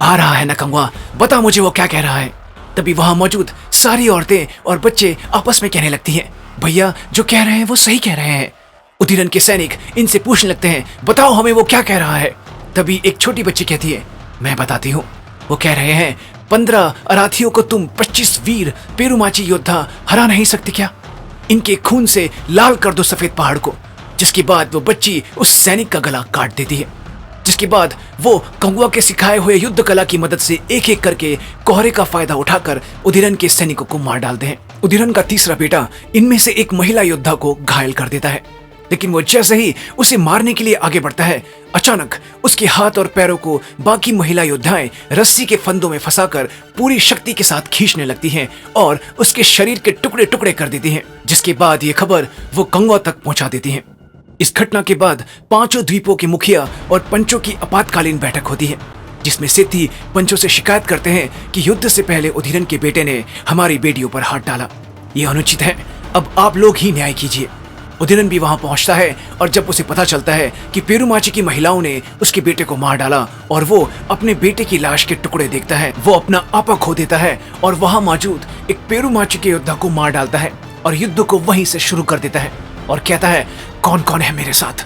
आ रहा है ना कंगवा, बता मुझे वो क्या कह रहा है। तभी वहां मौजूद सारी औरतें और बच्चे आपस में कहने लगती हैं, भैया जो कह रहे हैं वो सही कह रहे हैं। उदीरन के सैनिक इनसे पूछने लगते हैं, बताओ हमें वो क्या कह रहा है। तभी एक छोटी बच्ची कहती है, मैं बताती हूँ। वो कह रहे हैं, 15 अराथियों को तुम 25 वीर पेरुमाची योद्धा हरा नहीं सकते क्या? इनके खून से लाल कर दो सफेद पहाड़ को। जिसके बाद वो बच्ची उस सैनिक का गला काट देती है। जिसके बाद वो कंगुआ के सिखाए हुए युद्ध कला की मदद से एक एक करके कोहरे का फायदा उठाकर उदीरन के सैनिकों को मार डालते हैं। उदीरन का तीसरा बेटा इनमें से एक महिला योद्धा को घायल कर देता है, लेकिन वो जैसे ही उसे मारने के लिए आगे बढ़ता है, अचानक उसके हाथ और पैरों को बाकी महिला योद्धाएं रस्सी के फंदों में फंसाकर पूरी शक्ति के साथ खींचने लगती हैं और उसके शरीर के टुकड़े टुकड़े कर देती हैं। जिसके बाद ये खबर वो कंगवा तक पहुंचा देती हैं। इस घटना के बाद 5 द्वीपों के मुखिया और पंचों की आपातकालीन बैठक होती है, जिसमें सेठी पंचों से शिकायत करते हैं कि युद्ध से पहले उदीरन के बेटे ने हमारी बेटियों पर हाथ डाला। यह अनुचित है, अब आप लोग ही न्याय कीजिए। उदीरन भी वहां पहुंचता है और जब उसे पता चलता है कि पेरुमाची की महिलाओं ने उसके बेटे को मार डाला और वो अपने बेटे की लाश के टुकड़े देखता है, वो अपना आपा खो देता है और वहां मौजूद एक पेरुमाची के योद्धा को मार डालता है और युद्ध को वहीं से शुरू कर देता है और कहता है, कौन कौन है मेरे साथ?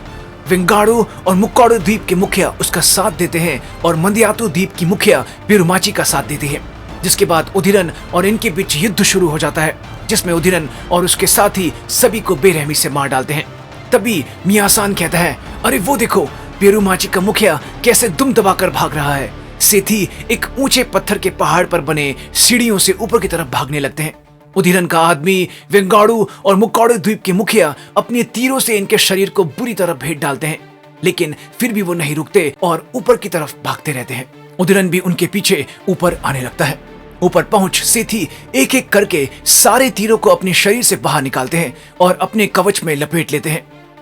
विंगाड़ू और मुक्काड़ू द्वीप के मुखिया उसका साथ देते हैं और मंदियातु द्वीप की मुखिया पेरुमाची का साथ देती है। जिसके बाद उदीरन और इनके बीच युद्ध शुरू हो जाता है, जिसमें उदीरन और उसके साथी सभी को बेरहमी से मार डालते हैं। तभी मियासान कहता है, अरे वो देखो पेरुमाची का मुखिया कैसे दुम दबाकर भाग रहा है। सेठी एक ऊंचे पत्थर के पहाड़ पर बने सीढ़ियों से ऊपर की तरफ भागने लगते हैं। उदीरन का आदमी वेंगाड़ू और मुक्काड़ू द्वीप के मुखिया अपने तीरों से इनके शरीर को बुरी तरह भेद डालते हैं, लेकिन फिर भी वो नहीं रुकते और ऊपर की तरफ भागते रहते हैं। उदीरन भी उनके पीछे ऊपर आने लगता है। ऊपर पहुंच सेठी एक एक करके सारे तीरों को अपने शरीर से बाहर निकालते हैं और अपने कवच में लपेट लेते हैं।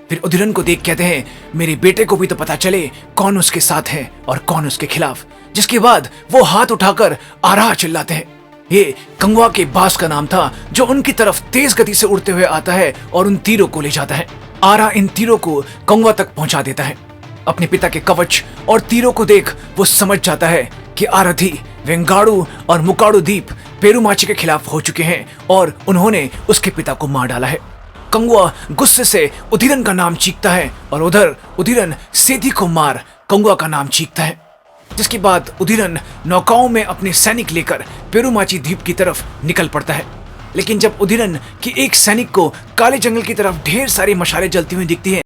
फिर उदीरन को देख कहते हैं, मेरे बेटे को भी तो पता चले कौन उसके साथ है और कौन उसके खिलाफ। जिसके बाद वो हाथ उठाकर आराह चिल्लाते हैं। ये कंगवा के बास का नाम था, जो उनकी तरफ तेज गति से उड़ते हुए आता है और उन तीरों को ले जाता है। आरा इन तीरों को कंगवा तक पहुंचा देता है। अपने पिता के कवच और तीरों को देख वो समझ जाता है कि आराधी, वेंगाड़ू और मुक्काड़ू द्वीप पेरुमाची के खिलाफ हो चुके हैं और उन्होंने उसके पिता को मार डाला है। कंगवा गुस्से से उदीरन का नाम चीखता है और उधर उदीरन सेठी को मार कंगवा का नाम चीखता है। जिसके बाद उदीरन नौकाओं में अपने सैनिक लेकर पेरुमाची द्वीप की तरफ निकल पड़ता है। लेकिन जब उदीरन की एक सैनिक को काले जंगल की तरफ ढेर सारी मशालें जलती हुई दिखती हैं,